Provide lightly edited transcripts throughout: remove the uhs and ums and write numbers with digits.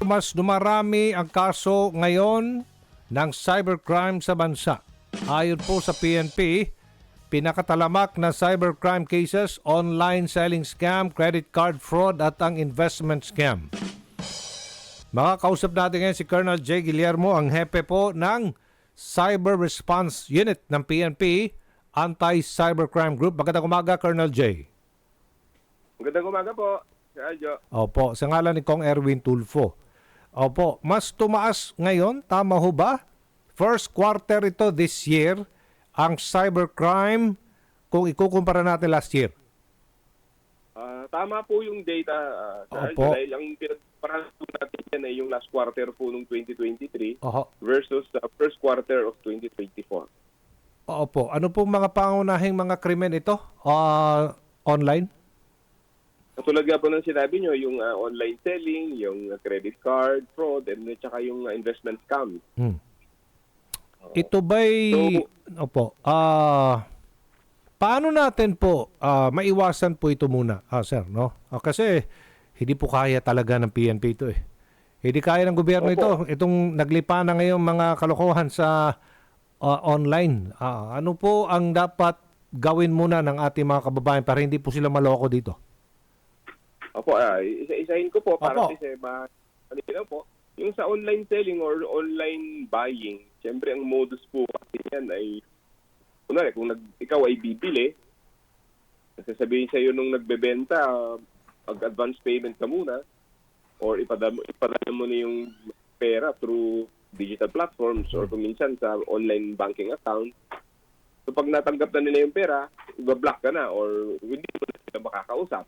Mas dumarami ang kaso ngayon ng cybercrime sa bansa. Ayon po sa PNP, pinakatalamak na cybercrime cases, online selling scam, credit card fraud at ang investment scam. Makakausap natin ngayon si Colonel J. Guillermo, ang hepe po ng Cyber Response Unit ng PNP, Anti-Cybercrime Group. Magandang umaga, Colonel J. Magandang umaga po, Sir Aljo. Opo, sa ngalan ni Kong Erwin Tulfo. Opo, mas tumaas ngayon, tama ho ba? First quarter ito this year, ang cybercrime kung ikukumpara natin last year. Tama po yung data, Sir Aljo, Opo. dahil ang pinagparahan po natin yan ay yung last quarter po ng 2023 Oho. versus the first quarter of 2024. Opo, ano pong mga pangunahing mga krimen ito online? Katulad nga po ng sinabi nyo, yung online selling, yung credit card fraud, and saka yung investment scam. Ito ba'y, opo, paano natin po maiwasan po ito muna, sir, no? Kasi hindi po kaya talaga ng PNP ito eh. Hindi kaya ng gobyerno ito. Itong naglipa na ngayong mga kalokohan sa online. Ano po ang dapat gawin muna ng ating mga kababayan para hindi po sila maloko dito? Opo, isa-isahin ko po para Opo. kasi po, yung sa online selling or online buying, siyempre ang modus po kasi yan ay, kunwari, kung ikaw ay bibili, sasabihin sa iyo nung nagbebenta, mag-advance payment ka muna, or ipadala mo na yung pera through digital platforms or kung minsan sa online banking account. So pag natanggap na nila yung pera, i-block ka na or hindi mo na sila makakausap.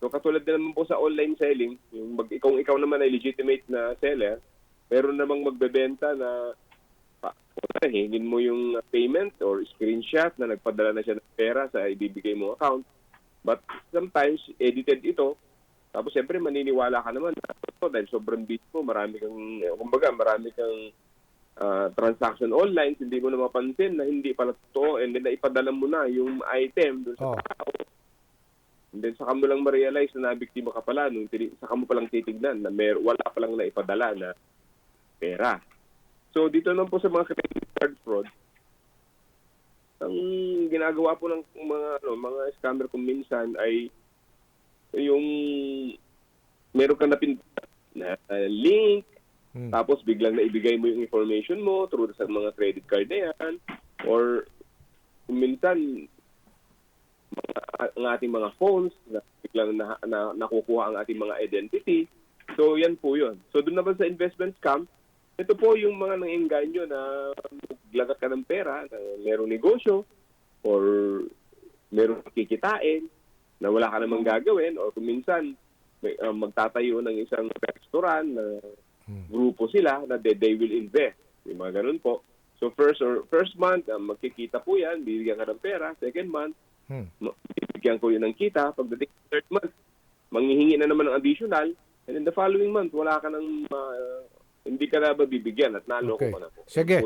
So katulad din naman po sa online selling, yung ikaw naman ay legitimate na seller, meron namang magbebenta na hingin mo yung payment or screenshot na nagpadala na siya ng pera sa ibibigay mong account. But sometimes edited ito, tapos siyempre maniniwala ka naman na dahil sobrang bit mo, marami kang transaction online, hindi mo na mapansin na hindi pala totoo, and then naipadala mo na yung item doon sa tao. And then saka mo lang ma-realize na nabiktima ka pala, saka mo palang titignan na wala palang naipadala na pera. So dito naman po sa mga credit card fraud, ang ginagawa po ng mga scammer kung minsan ay yung meron kang napindutan na link, tapos biglang naibigay mo yung information mo through sa mga credit card na yan, or kung minsan ang ating mga phones na biglang nakukuha ang ating mga identity. So yan po yun. So doon naman sa investment scam, ito po yung mga nang-engganyo na maglagat ka ng pera, na merong negosyo or merong kikitain na wala ka namang gagawin, or kung minsan magtatayo ng isang restaurant na grupo sila na they will invest. Yung mga ganun po. So first month, magkikita po yan, bibigyan ka ng pera. Second month, bibigyan ko yun ng kita. Pagdating third month, manghihingi na naman ng additional. And in the following month, wala ka ng hindi ka na ba bibigyan at naloko ka na po. Sige.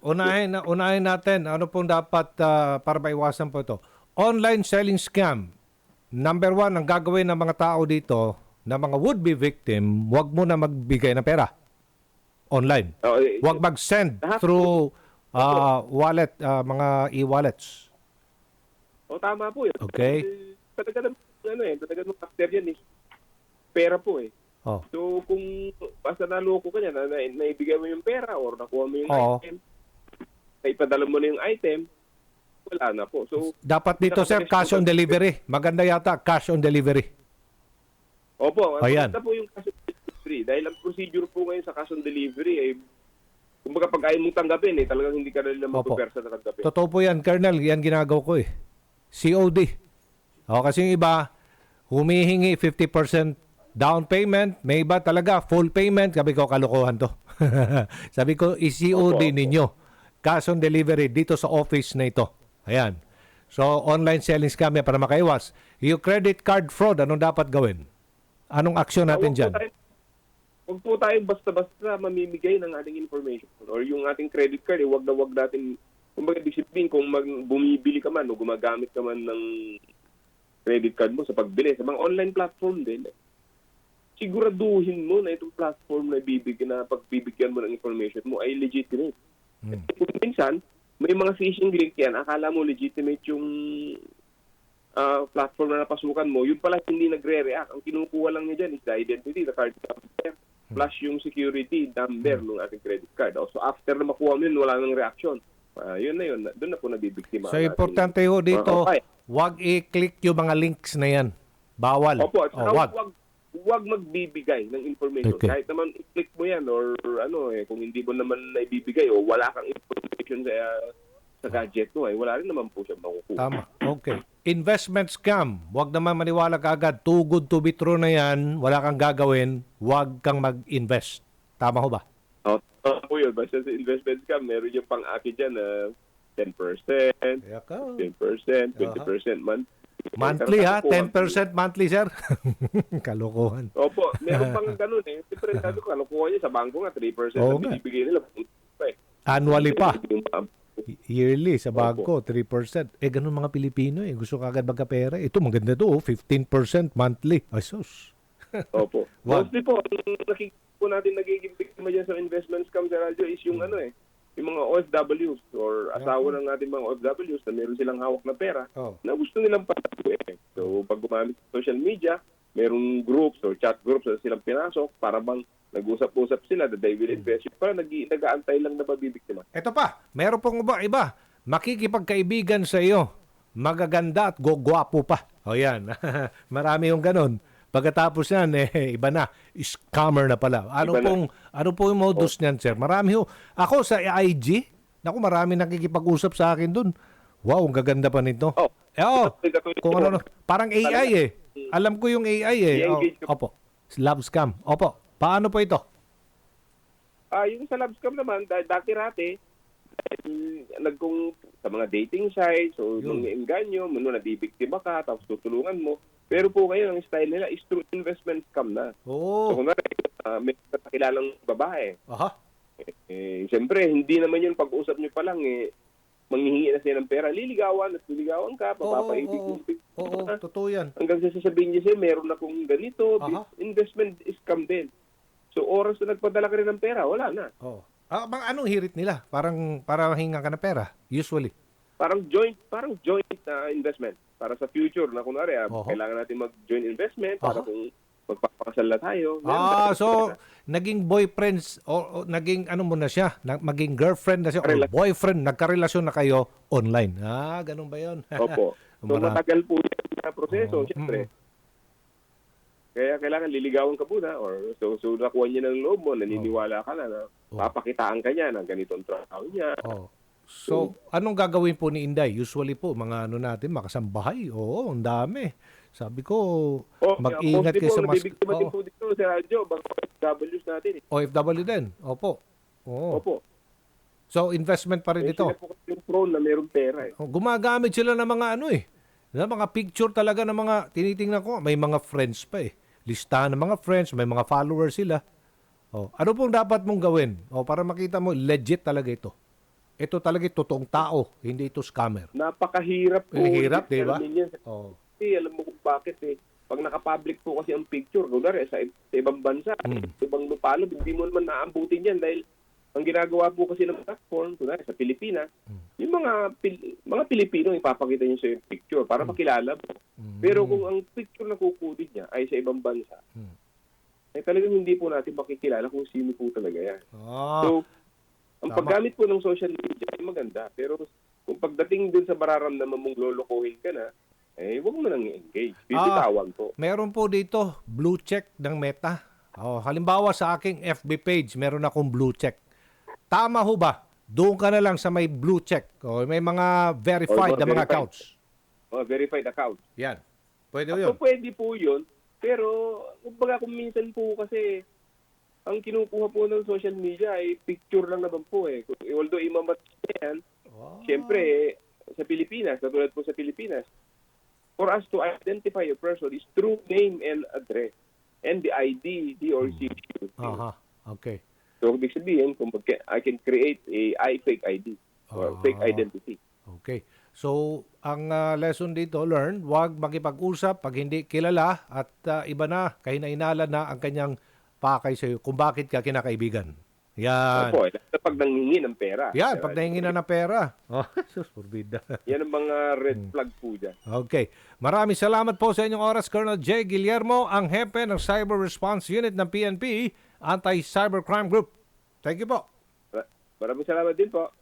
Unahin natin ano pong dapat para maiwasan po ito. Online selling scam. Number 1, ang gagawin ng mga tao dito na mga would-be victim, huwag mo na magbigay ng pera online. Huwag mag-send through wallet, mga e-wallets. Tama po yun. Okay. Talaga ng factor yan eh. Pera po eh. So kung basta naloko ka niya, naibigay mo yung pera or nakuha mo yung item, naipadala mo na yung item, wala na po. So dapat dito, sir, cash on delivery. Maganda yata, cash on delivery. Opo, Ayan. maganda po yung cash on delivery. Dahil ang procedure po ngayon sa cash on delivery ay kumbaga pag ayaw mong tanggapin talagang hindi ka na nila magpupersa na tanggapin. Totoo po yan, Colonel. Yan ginagawa ko eh. COD. Kasi yung iba, humihingi 50% down payment. May iba talaga, full payment. Sabi ko, kalokohan to. Sabi ko, i-COD ninyo. Cash on delivery dito sa office na ito. Ayan. So, online selling scam yan para makaiwas. Yung credit card fraud, anong dapat gawin? Anong aksyon natin dyan? Huwag po tayong basta-basta mamimigay ng ating information or yung ating credit card, huwag na huwag natin, kumbaga discipline kung bumibili ka man o gumagamit ka man ng credit card mo sa pagbili sa mga online platform din. siguraduhin mo na itong platform na pagbibigyan mo ng information mo ay legitimate. Kung minsan, may mga phishing link yan, akala mo legitimate yung platform na napasukan mo, yun pala hindi nagre-react. Ang kinukuha lang niya dyan is the identity, the card number, plus yung security number ng ating credit card. So after na makuha mo yun, wala nang reaction. Yun na yun, doon na po nabibiktima. So importante ho dito, wag i-click yung mga links na yan. Bawal. Opo, at wag. wag magbibigay ng information. Okay. Kahit naman i-click mo yan or kung hindi mo naman naibibigay o wala kang information sa gadget mo, wala rin naman po siya makukuha. Tama. Okay. Investment scam. Wag naman maniwala kaagad. Too good to be true na yan. Wala kang gagawin. Wag kang mag-invest. Tama ho ba? Tama po yun. Basta sa investment scam, meron yung pang-aki dyan na 10%, 10%, 20% Monthly ha? 10% monthly, sir? Kalokohan. Opo, meron pang ganun eh. Siyempre, sabi ko, kalokohan niya sa bangko nga, 3% Oo na nga. binibigay nila. Annually pa. Yearly sa bangko, 3%. Ganun mga Pilipino eh. Gusto kagad magkapera. Ito maganda to, 15% monthly. Ay, sus. Opo. Wag. Mostly po, ang nakikita po natin nagiging biktima dyan sa investment scam sa radyo is yung yung mga OFWs or asawa ng ating mga OFWs na meron silang hawak na pera na gusto nilang pataguin. So, pag gumamit sa social media, merong groups or chat groups na silang pinasok para bang nag-usap-usap sila that they will invest. Para nag-aantay lang na mabibiktima. Ito pa, meron pong iba. Makikipagkaibigan sa iyo. Magaganda at gwapo pa. O yan. Marami yung ganun. Pagkatapos yan, iba na. Scammer na pala. Ano po yung modus niyan, sir? Marami ho. Ako sa IG, marami nakikipag-usap sa akin dun. Wow, ang gaganda pa nito. Kung ano, parang AI eh. Alam ko yung AI eh. Opo. Love scam. Opo. Paano po ito? Yung sa love scam naman, dati-rati, sa mga dating sites, so nang-iinganyo, nabibiktima ka, tapos tutulungan mo. Pero po ngayon, ang style nila is through investment scam na. So kung may kakilalang babae, siyempre, hindi naman yun pag-usap nyo pa lang, manghihingi na siya ng pera, liligawan ka, papapaibig mo. Oo, totoo yan. Hanggang sasabihin niya siya, meron akong ganito, investment scam din. So oras na nagpadala ka rin ng pera, wala na. Anong hirit nila? Para hinga ka ng pera, usually. Parang joint investment para sa future na kunwari kailangan natin mag-joint investment para kung magpapakasal na tayo. So naging boyfriends o naging ano mo na siya, maging girlfriend na siya or boyfriend, nagkarelasyon na kayo online. Ganun ba 'yon? Opo. So matagal po yung proseso, syempre. Kaya kailangan liligawan ka muna or so nakuha niya ng loob mo, naniniwala ka na papakitaan ka niya ng ganito ang trabaho niya. So, anong gagawin po ni Inday? Usually po, mga natin, makasambahay. Oo, ang dami. Sabi ko, mag-ingat kayo sa mas... Mostly po dito sa radyo, baka OFWs natin. OFW din? Opo. Opo. So, investment pa rin ito. Sila po yung prone na mayroong pera Gumagamit sila ng mga na mga picture talaga ng mga, tinitingnan ko, may mga friends pa Listahan ng mga friends, may mga followers sila. Ano pong dapat mong gawin? Para makita mo, legit talaga ito. Ito talaga totoong tao, hindi ito scammer. Napakahirap po. Hirap, di ba? Alam mo kung bakit Pag nakapublic po kasi ang picture, kunwari sa ibang bansa, ibang lupalop, hindi mo naman naambutin yan dahil ang ginagawa po kasi ng platform, kunwari sa Pilipinas, yung mga Pilipino ipapakita niyo sa yung picture para makilala mo. Pero kung ang picture na kukunin niya ay sa ibang bansa, talagang hindi po natin makikilala kung sino po talaga yan. So, ang paggamit po ng social media ay maganda, pero kung pagdating dun sa mararamdaman mong lolokohin ka na, huwag mo nang i-engage. Bibitawan po. Meron po dito, blue check ng Meta. Halimbawa sa aking FB page, meron akong blue check. Tama ho ba? Doon ka na lang sa may blue check. May mga verified na mga accounts. Verified accounts. Yan. Pwede yun? Pwede po yun, pero kung minsan po kasi ang kinukuha po ng social media ay picture lang naman po Although imamat yan, siyempre sa Pilipinas, katulad po sa Pilipinas, for us to identify a person is through name and address and the ID he or she used. Okay. So, ibig sabihin, I can create a fake ID or fake identity. Okay. So, ang lesson dito, learn, huwag makipag-usap pag hindi kilala at iba na, kahinainala na ang kanyang pakay sa iyo kung bakit ka kinakaibigan. Yan. Opo, pag nanghingi ng pera. Yan, pag nahingi na ng pera. Oh, sus, forbida. Yan ang mga red flag po dyan. Okay. Maraming salamat po sa inyong oras, Colonel J. Guillermo, ang hepe ng Cyber Response Unit ng PNP, Anti-Cybercrime Group. Thank you po. Maraming salamat din po.